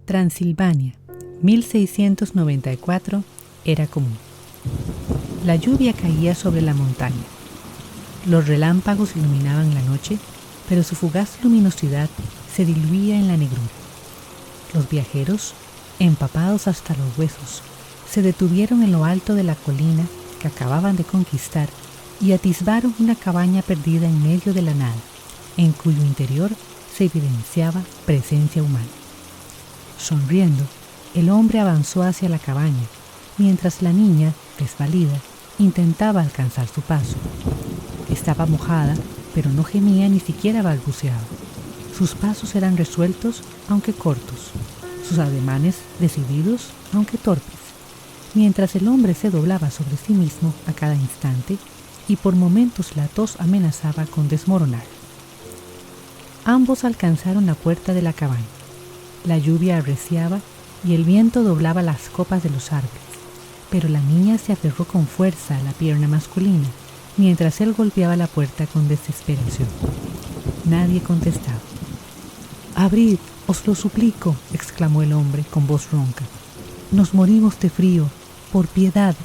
Transilvania, 1694, era común. La lluvia caía sobre la montaña. Los relámpagos iluminaban la noche, pero su fugaz luminosidad se diluía en la negrura. Los viajeros, empapados hasta los huesos, se detuvieron en lo alto de la colina que acababan de conquistar y atisbaron una cabaña perdida en medio de la nada, en cuyo interior se evidenciaba presencia humana. Sonriendo, el hombre avanzó hacia la cabaña, mientras la niña, desvalida, intentaba alcanzar su paso. Estaba mojada, pero no gemía ni siquiera balbuceaba. Sus pasos eran resueltos, aunque cortos, sus ademanes decididos, aunque torpes, mientras el hombre se doblaba sobre sí mismo a cada instante y por momentos la tos amenazaba con desmoronar. Ambos alcanzaron la puerta de la cabaña. La lluvia arreciaba y el viento doblaba las copas de los árboles, pero la niña se aferró con fuerza a la pierna masculina, mientras él golpeaba la puerta con desesperación. Nadie contestaba. «Abrid, os lo suplico», exclamó el hombre con voz ronca. «Nos morimos de frío, por piedad».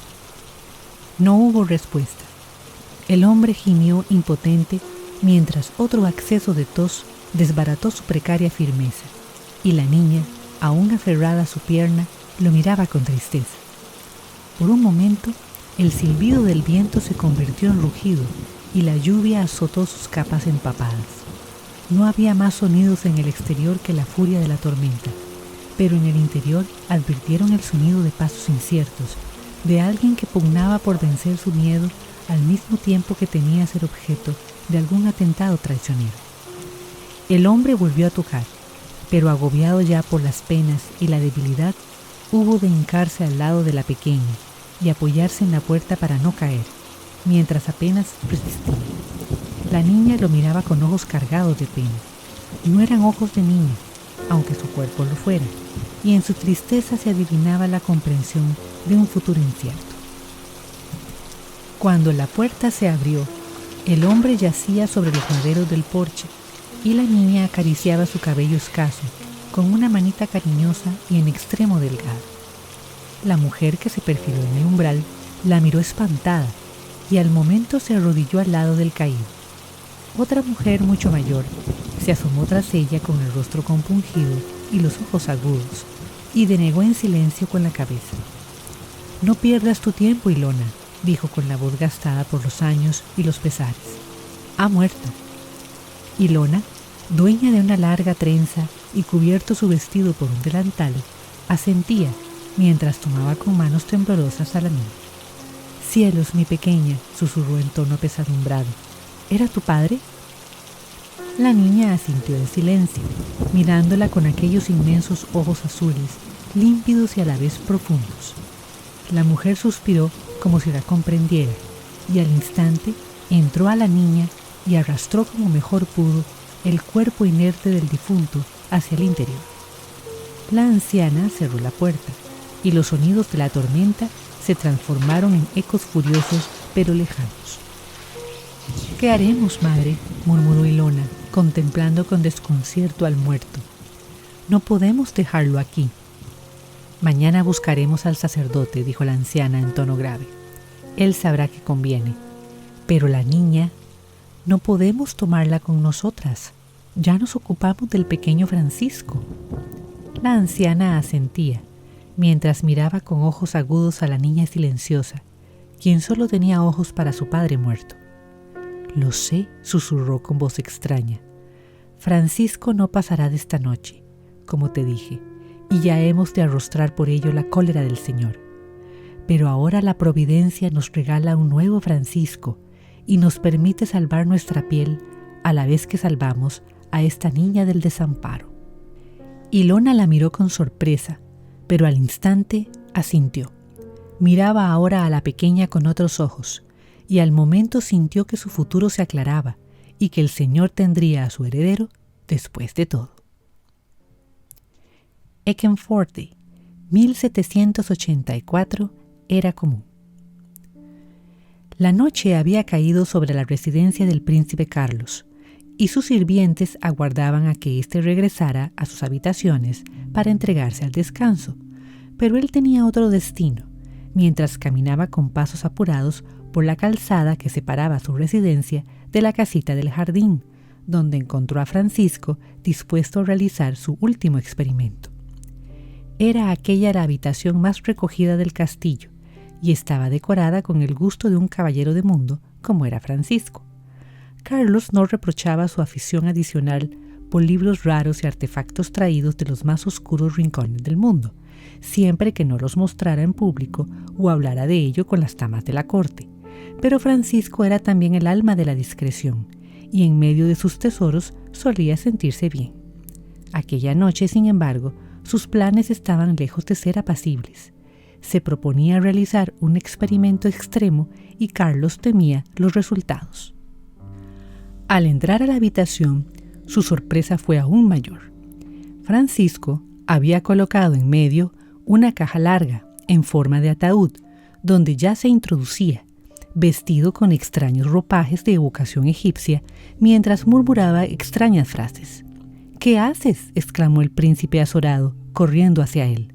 No hubo respuesta. El hombre gimió impotente mientras otro acceso de tos desbarató su precaria firmeza, y la niña, aún aferrada a su pierna, lo miraba con tristeza. Por un momento, el silbido del viento se convirtió en rugido y la lluvia azotó sus capas empapadas. No había más sonidos en el exterior que la furia de la tormenta, pero en el interior advirtieron el sonido de pasos inciertos, de alguien que pugnaba por vencer su miedo al mismo tiempo que temía ser objeto de algún atentado traicionero. El hombre volvió a tocar, pero agobiado ya por las penas y la debilidad, hubo de hincarse al lado de la pequeña y apoyarse en la puerta para no caer, mientras apenas resistía. La niña lo miraba con ojos cargados de pena. No eran ojos de niña, aunque su cuerpo lo fuera, y en su tristeza se adivinaba la comprensión de un futuro incierto. Cuando la puerta se abrió, el hombre yacía sobre los maderos del porche y la niña acariciaba su cabello escaso con una manita cariñosa y en extremo delgada. La mujer que se perfiló en el umbral la miró espantada y al momento se arrodilló al lado del caído. Otra mujer mucho mayor se asomó tras ella con el rostro compungido y los ojos agudos y denegó en silencio con la cabeza. «No pierdas tu tiempo, Ilona», dijo con la voz gastada por los años y los pesares. «Ha muerto». Ilona, dueña de una larga trenza y cubierto su vestido por un delantal, asentía mientras tomaba con manos temblorosas a la niña. «Cielos, mi pequeña», susurró en tono apesadumbrado. «¿Era tu padre?» La niña asintió en silencio, mirándola con aquellos inmensos ojos azules, límpidos y a la vez profundos. La mujer suspiró como si la comprendiera, y al instante entró a la niña y arrastró como mejor pudo el cuerpo inerte del difunto hacia el interior. La anciana cerró la puerta, y los sonidos de la tormenta se transformaron en ecos furiosos pero lejanos. «¿Qué haremos, madre?», murmuró Ilona, contemplando con desconcierto al muerto. «No podemos dejarlo aquí». «Mañana buscaremos al sacerdote», dijo la anciana en tono grave. «Él sabrá qué conviene. Pero la niña, no podemos tomarla con nosotras. Ya nos ocupamos del pequeño Francisco». La anciana asentía, mientras miraba con ojos agudos a la niña silenciosa, quien solo tenía ojos para su padre muerto. «Lo sé», susurró con voz extraña. «Francisco no pasará de esta noche, como te dije, y ya hemos de arrostrar por ello la cólera del Señor. Pero ahora la providencia nos regala un nuevo Francisco y nos permite salvar nuestra piel a la vez que salvamos a esta niña del desamparo». Ilona la miró con sorpresa, pero al instante asintió. Miraba ahora a la pequeña con otros ojos, y al momento sintió que su futuro se aclaraba y que el Señor tendría a su heredero después de todo. Eckernförde, 1784, era común. La noche había caído sobre la residencia del príncipe Carlos, y sus sirvientes aguardaban a que éste regresara a sus habitaciones para entregarse al descanso. Pero él tenía otro destino, mientras caminaba con pasos apurados por la calzada que separaba su residencia de la casita del jardín, donde encontró a Francisco dispuesto a realizar su último experimento. Era aquella la habitación más recogida del castillo y estaba decorada con el gusto de un caballero de mundo como era Francisco. Carlos no reprochaba su afición adicional por libros raros y artefactos traídos de los más oscuros rincones del mundo, siempre que no los mostrara en público o hablara de ello con las damas de la corte. Pero Francisco era también el alma de la discreción, y en medio de sus tesoros solía sentirse bien. Aquella noche, sin embargo, sus planes estaban lejos de ser apacibles. Se proponía realizar un experimento extremo y Carlos temía los resultados. Al entrar a la habitación, su sorpresa fue aún mayor. Francisco había colocado en medio una caja larga, en forma de ataúd, donde ya se introducía, vestido con extraños ropajes de evocación egipcia, mientras murmuraba extrañas frases. «¿Qué haces?», exclamó el príncipe azorado, corriendo hacia él.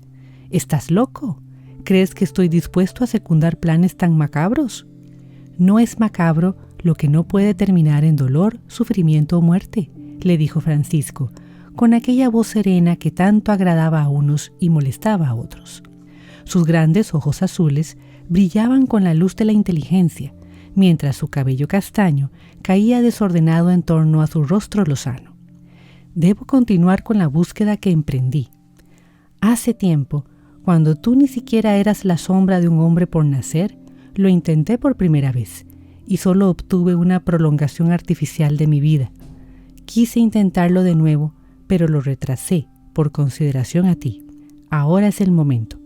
«¿Estás loco? ¿Crees que estoy dispuesto a secundar planes tan macabros? No es macabro lo que no puede terminar en dolor, sufrimiento o muerte», le dijo Francisco, con aquella voz serena que tanto agradaba a unos y molestaba a otros. Sus grandes ojos azules brillaban con la luz de la inteligencia, mientras su cabello castaño caía desordenado en torno a su rostro lozano. «Debo continuar con la búsqueda que emprendí. Hace tiempo, cuando tú ni siquiera eras la sombra de un hombre por nacer, lo intenté por primera vez y solo obtuve una prolongación artificial de mi vida. Quise intentarlo de nuevo, pero lo retrasé por consideración a ti. Ahora es el momento.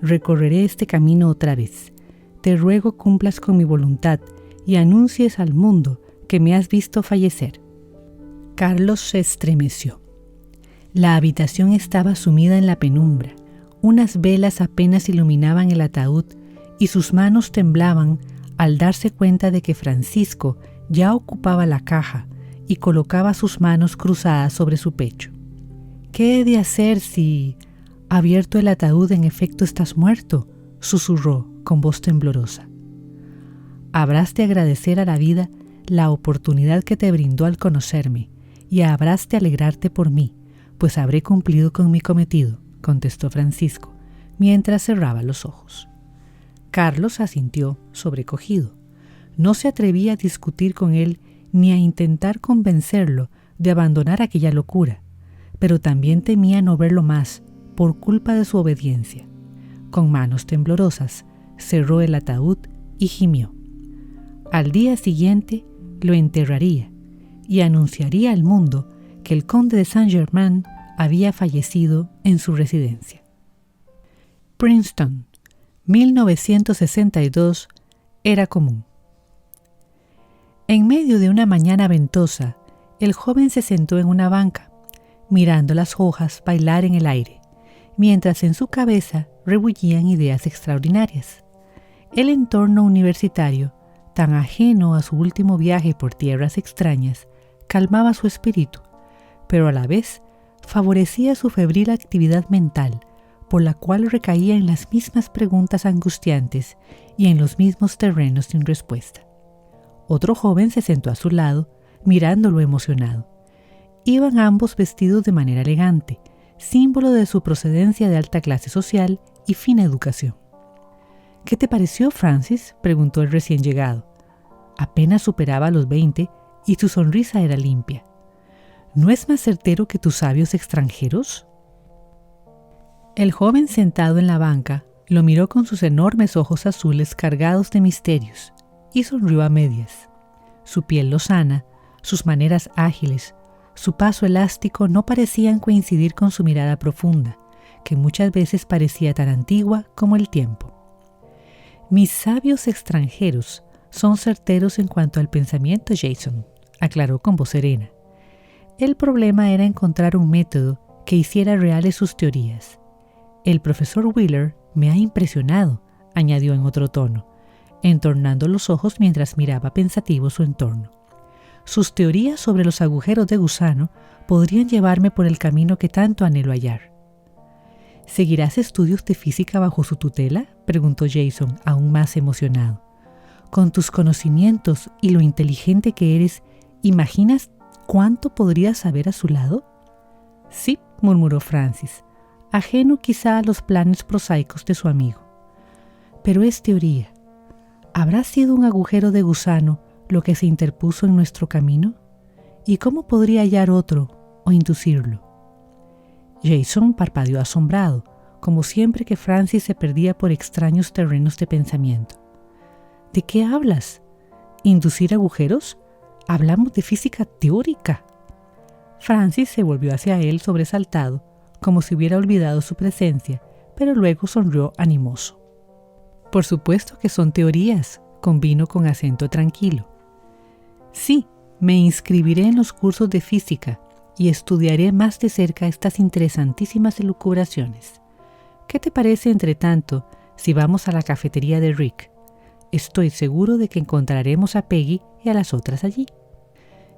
Recorreré este camino otra vez. Te ruego cumplas con mi voluntad y anuncies al mundo que me has visto fallecer». Carlos se estremeció. La habitación estaba sumida en la penumbra. Unas velas apenas iluminaban el ataúd y sus manos temblaban al darse cuenta de que Francisco ya ocupaba la caja y colocaba sus manos cruzadas sobre su pecho. «¿Qué he de hacer si, abierto el ataúd, en efecto estás muerto?», susurró con voz temblorosa. «Habrás de agradecer a la vida la oportunidad que te brindó al conocerme, y habrás de alegrarte por mí, pues habré cumplido con mi cometido», contestó Francisco, mientras cerraba los ojos. Carlos asintió sobrecogido. No se atrevía a discutir con él ni a intentar convencerlo de abandonar aquella locura, pero también temía no verlo más por culpa de su obediencia. Con manos temblorosas cerró el ataúd y gimió. Al día siguiente lo enterraría y anunciaría al mundo que el conde de Saint-Germain había fallecido en su residencia. Princeton, 1962, era común. En medio de una mañana ventosa, el joven se sentó en una banca, mirando las hojas bailar en el aire, mientras en su cabeza rebullían ideas extraordinarias. El entorno universitario, tan ajeno a su último viaje por tierras extrañas, calmaba su espíritu, pero a la vez favorecía su febril actividad mental, por la cual recaía en las mismas preguntas angustiantes y en los mismos terrenos sin respuesta. Otro joven se sentó a su lado, mirándolo emocionado. Iban ambos vestidos de manera elegante, símbolo de su procedencia de alta clase social y fina educación. «¿Qué te pareció, Francis?», preguntó el recién llegado. Apenas superaba los 20 y su sonrisa era limpia. «¿No es más certero que tus sabios extranjeros?». El joven sentado en la banca lo miró con sus enormes ojos azules cargados de misterios y sonrió a medias. Su piel lozana, sus maneras ágiles, su paso elástico no parecían coincidir con su mirada profunda, que muchas veces parecía tan antigua como el tiempo. «Mis sabios extranjeros son certeros en cuanto al pensamiento, Jason», aclaró con voz serena. El problema era encontrar un método que hiciera reales sus teorías. «El profesor Wheeler me ha impresionado», añadió en otro tono, entornando los ojos mientras miraba pensativo su entorno. Sus teorías sobre los agujeros de gusano podrían llevarme por el camino que tanto anhelo hallar. ¿Seguirás estudios de física bajo su tutela?, preguntó Jason, aún más emocionado. Con tus conocimientos y lo inteligente que eres, ¿imaginas cuánto podrías saber a su lado? Sí, murmuró Francis, ajeno quizá a los planes prosaicos de su amigo. Pero es teoría. ¿Habrá sido un agujero de gusano lo que se interpuso en nuestro camino? ¿Y cómo podría hallar otro o inducirlo? Jason parpadeó asombrado, como siempre que Francis se perdía por extraños terrenos de pensamiento. ¿De qué hablas? ¿Inducir agujeros? Hablamos de física teórica. Francis se volvió hacia él sobresaltado, como si hubiera olvidado su presencia, pero luego sonrió animoso. Por supuesto que son teorías, convino con acento tranquilo. Sí, me inscribiré en los cursos de física y estudiaré más de cerca estas interesantísimas elucubraciones. ¿Qué te parece, entre tanto, si vamos a la cafetería de Rick? Estoy seguro de que encontraremos a Peggy y a las otras allí.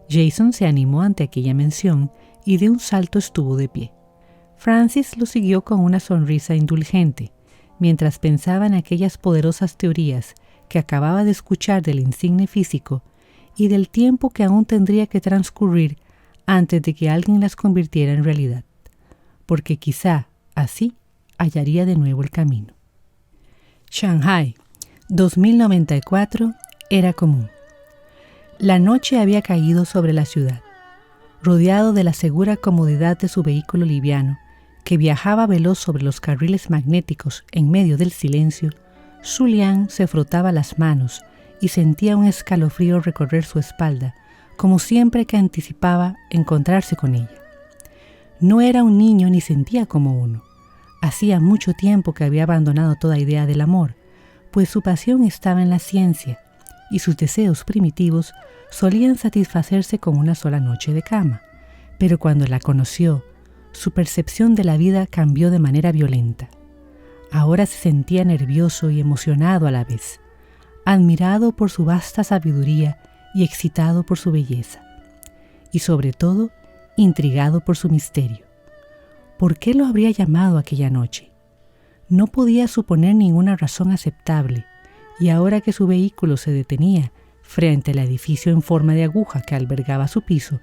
Jason se animó ante aquella mención y de un salto estuvo de pie. Francis lo siguió con una sonrisa indulgente, mientras pensaba en aquellas poderosas teorías que acababa de escuchar del insigne físico y del tiempo que aún tendría que transcurrir antes de que alguien las convirtiera en realidad, porque quizá así hallaría de nuevo el camino. Shanghai, 2094, era común. La noche había caído sobre la ciudad. Rodeado de la segura comodidad de su vehículo liviano, que viajaba veloz sobre los carriles magnéticos en medio del silencio, Zhu Liang se frotaba las manos y sentía un escalofrío recorrer su espalda, como siempre que anticipaba encontrarse con ella. No era un niño ni sentía como uno. Hacía mucho tiempo que había abandonado toda idea del amor, pues su pasión estaba en la ciencia, y sus deseos primitivos solían satisfacerse con una sola noche de cama. Pero cuando la conoció, su percepción de la vida cambió de manera violenta. Ahora se sentía nervioso y emocionado a la vez, admirado por su vasta sabiduría y excitado por su belleza, y sobre todo, intrigado por su misterio. ¿Por qué lo habría llamado aquella noche? No podía suponer ninguna razón aceptable, y ahora que su vehículo se detenía frente al edificio en forma de aguja que albergaba su piso,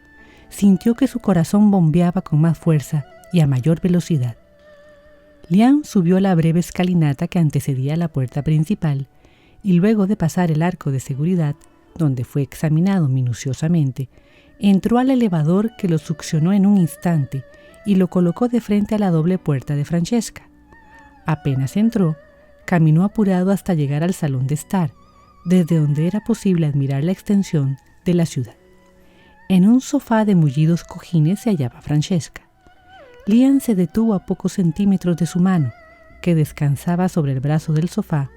sintió que su corazón bombeaba con más fuerza y a mayor velocidad. Liang subió la breve escalinata que antecedía la puerta principal, y luego de pasar el arco de seguridad, donde fue examinado minuciosamente, entró al elevador que lo succionó en un instante y lo colocó de frente a la doble puerta de Francesca. Apenas entró, caminó apurado hasta llegar al salón de estar, desde donde era posible admirar la extensión de la ciudad. En un sofá de mullidos cojines se hallaba Francesca. Liang se detuvo a pocos centímetros de su mano, que descansaba sobre el brazo del sofá,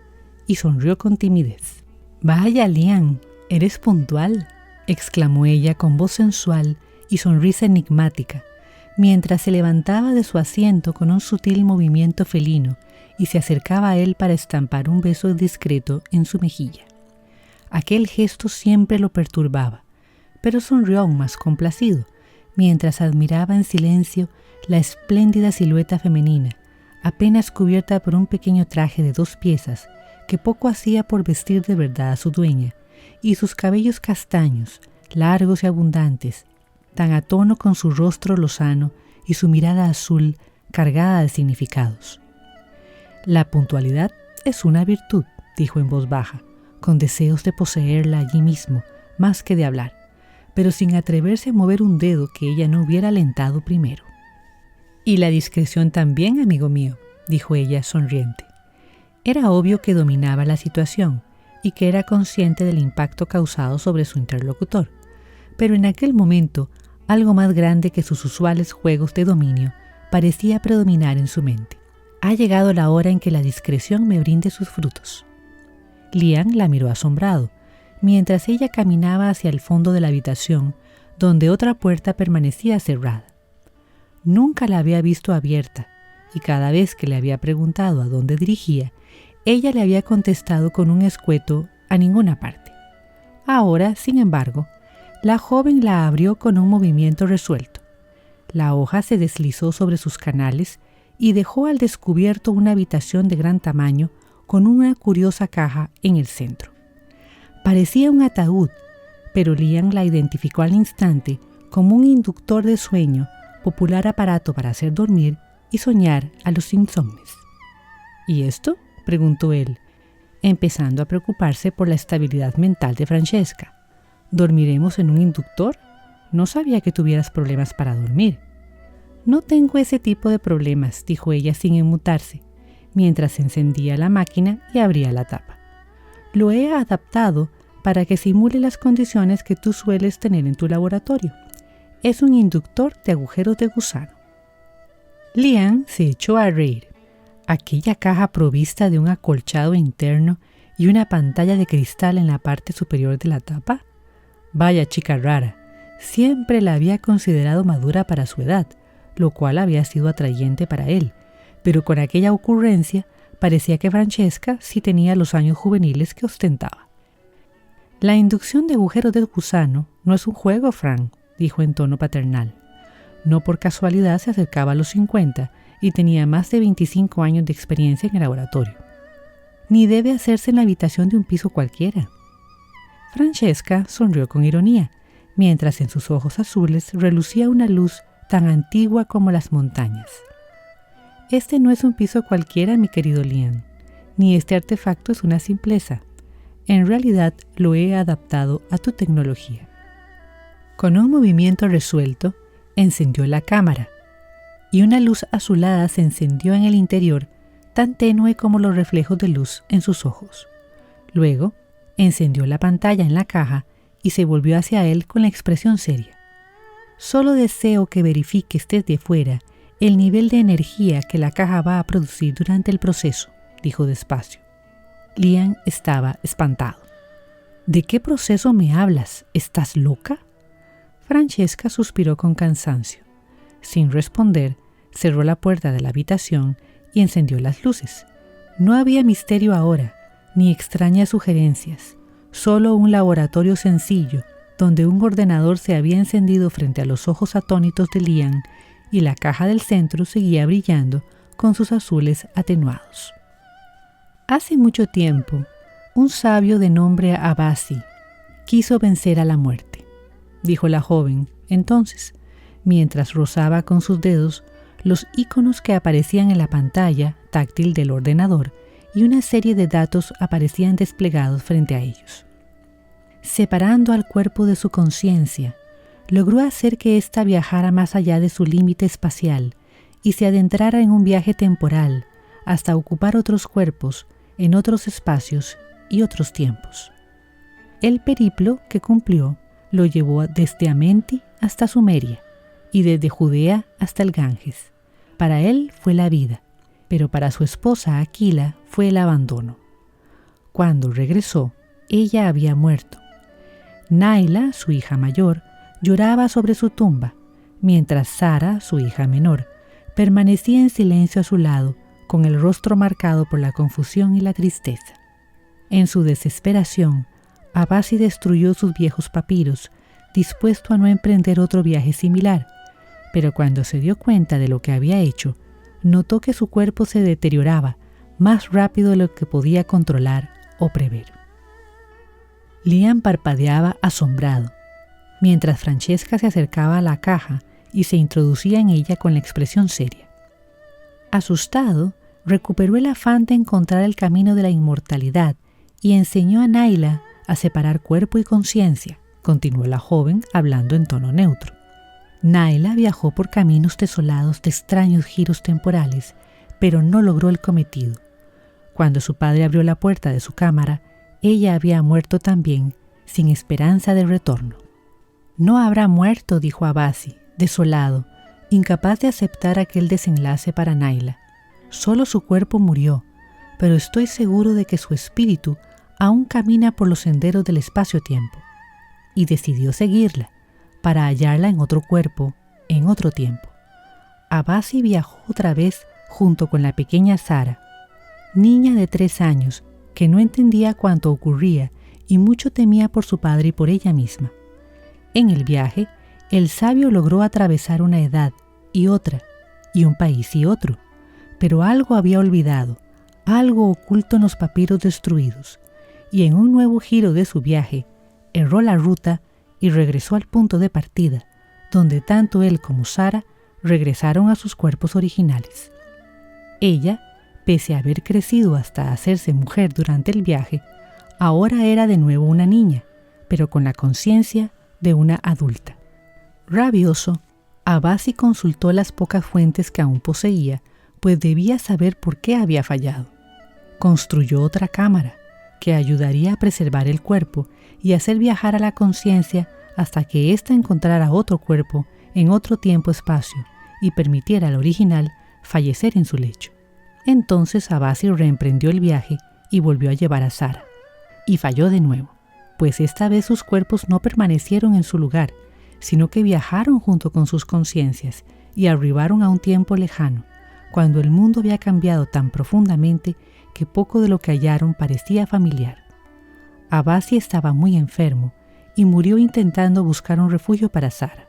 y sonrió con timidez. «Vaya, Liang, eres puntual», exclamó ella con voz sensual y sonrisa enigmática, mientras se levantaba de su asiento con un sutil movimiento felino y se acercaba a él para estampar un beso discreto en su mejilla. Aquel gesto siempre lo perturbaba, pero sonrió aún más complacido, mientras admiraba en silencio la espléndida silueta femenina, apenas cubierta por un pequeño traje de 2 piezas que poco hacía por vestir de verdad a su dueña, y sus cabellos castaños, largos y abundantes, tan a tono con su rostro lozano y su mirada azul cargada de significados. «La puntualidad es una virtud», dijo en voz baja, con deseos de poseerla allí mismo, más que de hablar, pero sin atreverse a mover un dedo que ella no hubiera alentado primero. «Y la discreción también, amigo mío», dijo ella sonriente. Era obvio que dominaba la situación y que era consciente del impacto causado sobre su interlocutor, pero en aquel momento algo más grande que sus usuales juegos de dominio parecía predominar en su mente. «Ha llegado la hora en que la discreción me brinde sus frutos». Liang la miró asombrado, mientras ella caminaba hacia el fondo de la habitación, donde otra puerta permanecía cerrada. Nunca la había visto abierta, y cada vez que le había preguntado a dónde dirigía, ella le había contestado con un escueto «a ninguna parte». Ahora, sin embargo, La joven la abrió con un movimiento resuelto. La hoja se deslizó sobre sus canales y dejó al descubierto una habitación de gran tamaño con una curiosa caja en el centro. Parecía un ataúd, pero Liam la identificó al instante como un inductor de sueño, popular aparato para hacer dormir y soñar a los insomnes. ¿Y esto?, preguntó él, empezando a preocuparse por la estabilidad mental de Francesca. ¿Dormiremos en un inductor? No sabía que tuvieras problemas para dormir. No tengo ese tipo de problemas, dijo ella sin inmutarse, mientras encendía la máquina y abría la tapa. Lo he adaptado para que simule las condiciones que tú sueles tener en tu laboratorio. Es un inductor de agujeros de gusano. Liam se echó a reír. Aquella caja provista de un acolchado interno y una pantalla de cristal en la parte superior de la tapa. Vaya chica rara, siempre la había considerado madura para su edad, lo cual había sido atrayente para él, pero con aquella ocurrencia parecía que Francesca sí tenía los años juveniles que ostentaba. La inducción de agujeros de gusano no es un juego, Frank, dijo en tono paternal. No por casualidad se acercaba a los 50 y tenía más de 25 años de experiencia en el laboratorio. Ni debe hacerse en la habitación de un piso cualquiera. Francesca sonrió con ironía, mientras en sus ojos azules relucía una luz tan antigua como las montañas. Este no es un piso cualquiera, mi querido Liam, ni este artefacto es una simpleza. En realidad lo he adaptado a tu tecnología. Con un movimiento resuelto, encendió la cámara, y una luz azulada se encendió en el interior, tan tenue como los reflejos de luz en sus ojos. Luego, encendió la pantalla en la caja y se volvió hacia él con la expresión seria. Solo deseo que verifiques desde fuera el nivel de energía que la caja va a producir durante el proceso, dijo despacio. Liam estaba espantado. ¿De qué proceso me hablas? ¿Estás loca? Francesca suspiró con cansancio. Sin responder, cerró la puerta de la habitación y encendió las luces. No había misterio ahora, ni extrañas sugerencias, solo un laboratorio sencillo, donde un ordenador se había encendido frente a los ojos atónitos de Liam y la caja del centro seguía brillando con sus azules atenuados. Hace mucho tiempo, un sabio de nombre Abbasi quiso vencer a la muerte, dijo la joven entonces, mientras rozaba con sus dedos los iconos que aparecían en la pantalla táctil del ordenador y una serie de datos aparecían desplegados frente a ellos. Separando al cuerpo de su conciencia, logró hacer que ésta viajara más allá de su límite espacial y se adentrara en un viaje temporal hasta ocupar otros cuerpos en otros espacios y otros tiempos. El periplo que cumplió lo llevó desde Amenti hasta Sumeria y desde Judea hasta el Ganges. Para él fue la vida, pero para su esposa Aquila fue el abandono. Cuando regresó, ella había muerto. Naila, su hija mayor, lloraba sobre su tumba, mientras Sara, su hija menor, permanecía en silencio a su lado, con el rostro marcado por la confusión y la tristeza. En su desesperación, Abbasi destruyó sus viejos papiros, dispuesto a no emprender otro viaje similar, pero cuando se dio cuenta de lo que había hecho, notó que su cuerpo se deterioraba más rápido de lo que podía controlar o prever. Liam parpadeaba asombrado, mientras Francesca se acercaba a la caja y se introducía en ella con la expresión seria. Asustado, recuperó el afán de encontrar el camino de la inmortalidad y enseñó a Naila a separar cuerpo y conciencia, continuó la joven hablando en tono neutro. Naila viajó por caminos desolados de extraños giros temporales, pero no logró el cometido. Cuando su padre abrió la puerta de su cámara, ella había muerto también, sin esperanza de retorno. No habrá muerto, dijo Abbasi, desolado, incapaz de aceptar aquel desenlace para Naila. Solo su cuerpo murió, pero estoy seguro de que su espíritu aún camina por los senderos del espacio-tiempo. Y decidió seguirla, para hallarla en otro cuerpo, en otro tiempo. Abbasi viajó otra vez junto con la pequeña Sara, niña de 3 años, que no entendía cuánto ocurría y mucho temía por su padre y por ella misma. En el viaje, el sabio logró atravesar una edad y otra, y un país y otro, pero algo había olvidado, algo oculto en los papiros destruidos, y en un nuevo giro de su viaje, erró la ruta y regresó al punto de partida, donde tanto él como Sara regresaron a sus cuerpos originales. Ella, pese a haber crecido hasta hacerse mujer durante el viaje, ahora era de nuevo una niña, pero con la conciencia de una adulta. Rabioso, Abbasi consultó las pocas fuentes que aún poseía, pues debía saber por qué había fallado. Construyó otra cámara, que ayudaría a preservar el cuerpo y hacer viajar a la conciencia hasta que ésta encontrara otro cuerpo en otro tiempo-espacio y permitiera al original fallecer en su lecho. Entonces Abbasi reemprendió el viaje y volvió a llevar a Sara. Y falló de nuevo, pues esta vez sus cuerpos no permanecieron en su lugar, sino que viajaron junto con sus conciencias y arribaron a un tiempo lejano, cuando el mundo había cambiado tan profundamente que poco de lo que hallaron parecía familiar. Abbasi estaba muy enfermo y murió intentando buscar un refugio para Sara.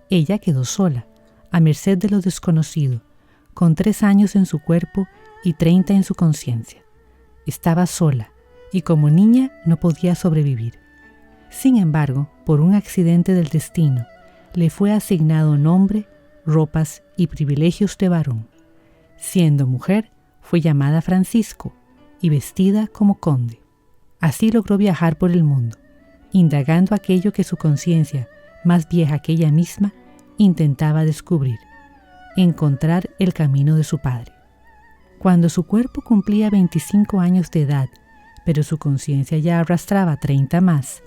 Ella quedó sola, a merced de lo desconocido, con 3 años en su cuerpo y 30 en su conciencia. Estaba sola y como niña no podía sobrevivir. Sin embargo, por un accidente del destino, le fue asignado nombre, ropas y privilegios de varón. Siendo mujer, fue llamada Francisco y vestida como conde. Así logró viajar por el mundo, indagando aquello que su conciencia, más vieja que ella misma, intentaba descubrir, encontrar el camino de su padre. Cuando su cuerpo cumplía 25 años de edad, pero su conciencia ya arrastraba 30 más,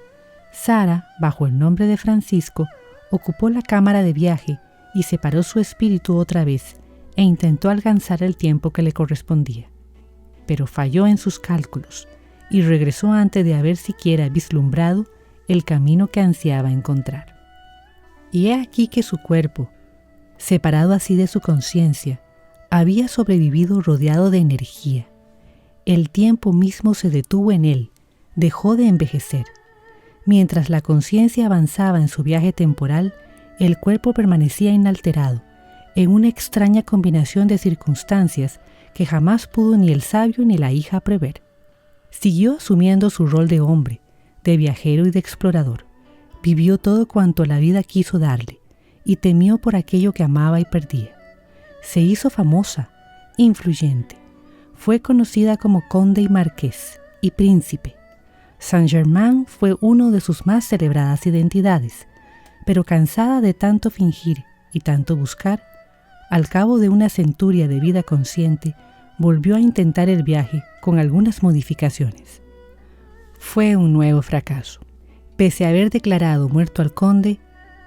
Sara, bajo el nombre de Francisco, ocupó la cámara de viaje y separó su espíritu otra vez e intentó alcanzar el tiempo que le correspondía. Pero falló en sus cálculos y regresó antes de haber siquiera vislumbrado el camino que ansiaba encontrar. Y he aquí que su cuerpo, separado así de su conciencia, había sobrevivido rodeado de energía. El tiempo mismo se detuvo en él, dejó de envejecer. Mientras la conciencia avanzaba en su viaje temporal, el cuerpo permanecía inalterado, en una extraña combinación de circunstancias que jamás pudo ni el sabio ni la hija prever. Siguió asumiendo su rol de hombre, de viajero y de explorador. Vivió todo cuanto la vida quiso darle, y temió por aquello que amaba y perdía. Se hizo famosa, influyente. Fue conocida como conde y marqués, y príncipe. Saint-Germain fue uno de sus más celebradas identidades, pero cansada de tanto fingir y tanto buscar, al cabo de una centuria de vida consciente, volvió a intentar el viaje con algunas modificaciones. Fue un nuevo fracaso. Pese a haber declarado muerto al conde,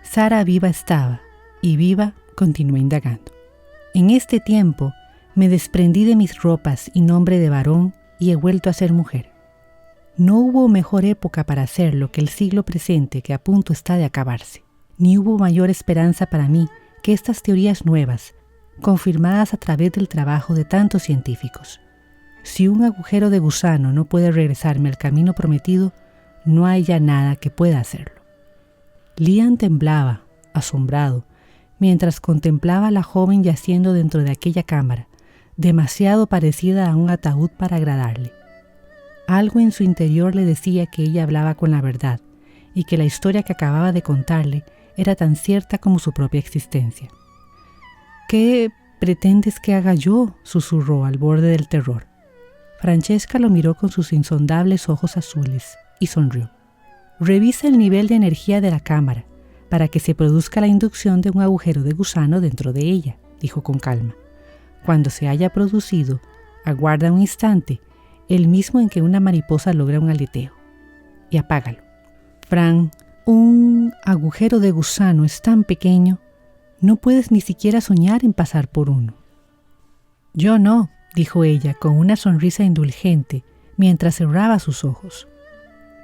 Sara viva estaba, y viva continuó indagando. En este tiempo me desprendí de mis ropas y nombre de varón y he vuelto a ser mujer. No hubo mejor época para hacerlo que el siglo presente que a punto está de acabarse, ni hubo mayor esperanza para mí que estas teorías nuevas, confirmadas a través del trabajo de tantos científicos. Si un agujero de gusano no puede regresarme al camino prometido, no hay ya nada que pueda hacerlo. Lian temblaba, asombrado, mientras contemplaba a la joven yaciendo dentro de aquella cámara, demasiado parecida a un ataúd para agradarle. Algo en su interior le decía que ella hablaba con la verdad y que la historia que acababa de contarle era tan cierta como su propia existencia. «¿Qué pretendes que haga yo?», susurró al borde del terror. Francesca lo miró con sus insondables ojos azules y sonrió. «Revisa el nivel de energía de la cámara para que se produzca la inducción de un agujero de gusano dentro de ella», dijo con calma. «Cuando se haya producido, aguarda un instante, el mismo en que una mariposa logra un aleteo, y apágalo». «Fran, un agujero de gusano es tan pequeño, no puedes ni siquiera soñar en pasar por uno». «Yo no», dijo ella con una sonrisa indulgente mientras cerraba sus ojos.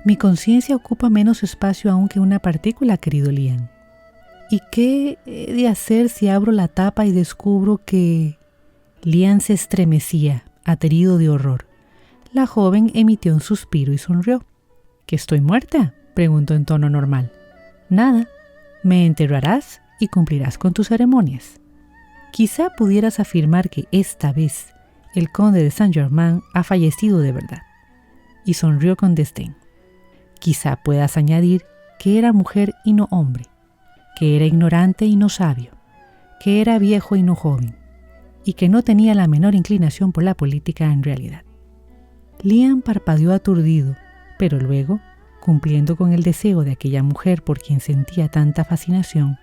«Mi conciencia ocupa menos espacio aún que una partícula, querido Lian. ¿Y qué he de hacer si abro la tapa y descubro que...?» Lian se estremecía, aterido de horror. La joven emitió un suspiro y sonrió. «¿Que estoy muerta?», preguntó en tono normal. Nada, me enterrarás y cumplirás con tus ceremonias. Quizá pudieras afirmar que esta vez el conde de Saint-Germain ha fallecido de verdad. Y sonrió con desdén. Quizá puedas añadir que era mujer y no hombre, que era ignorante y no sabio, que era viejo y no joven, y que no tenía la menor inclinación por la política en realidad. Liam parpadeó aturdido, pero luego, cumpliendo con el deseo de aquella mujer por quien sentía tanta fascinación,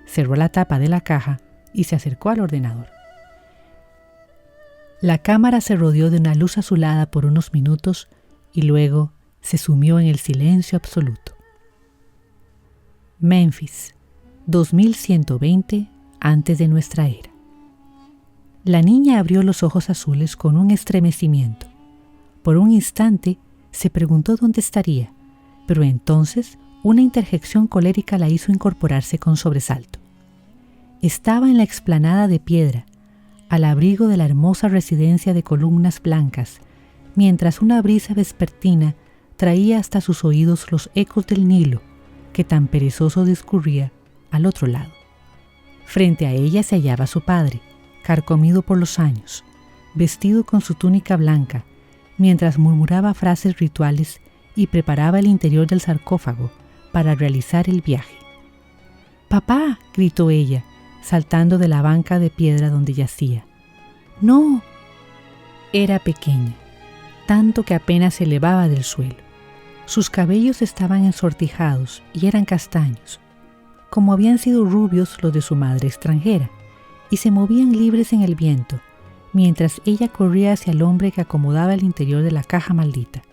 cerró la tapa de la caja y se acercó al ordenador. La cámara se rodeó de una luz azulada por unos minutos y luego se sumió en el silencio absoluto. Memphis, 2120 antes de nuestra era. La niña abrió los ojos azules con un estremecimiento. Por un instante se preguntó dónde estaría, pero entonces una interjección colérica la hizo incorporarse con sobresalto. Estaba en la explanada de piedra, al abrigo de la hermosa residencia de columnas blancas, mientras una brisa vespertina traía hasta sus oídos los ecos del Nilo, que tan perezoso discurría al otro lado. Frente a ella se hallaba su padre, carcomido por los años, vestido con su túnica blanca, mientras murmuraba frases rituales y preparaba el interior del sarcófago para realizar el viaje. «¡Papá!», gritó ella, saltando de la banca de piedra donde yacía. «¡No!». Era pequeña, tanto que apenas se elevaba del suelo. Sus cabellos estaban ensortijados y eran castaños, como habían sido rubios los de su madre extranjera, y se movían libres en el viento, mientras ella corría hacia el hombre que acomodaba el interior de la caja maldita.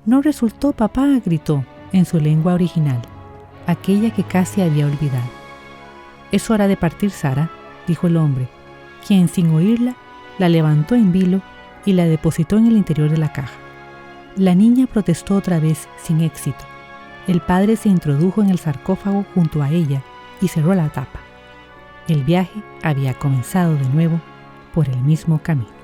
«No resultó, papá», gritó en su lengua original, aquella que casi había olvidado. «Es hora de partir, Sara», dijo el hombre, quien sin oírla la levantó en vilo y la depositó en el interior de la caja. La niña protestó otra vez sin éxito. El padre se introdujo en el sarcófago junto a ella y cerró la tapa. El viaje había comenzado de nuevo por el mismo camino.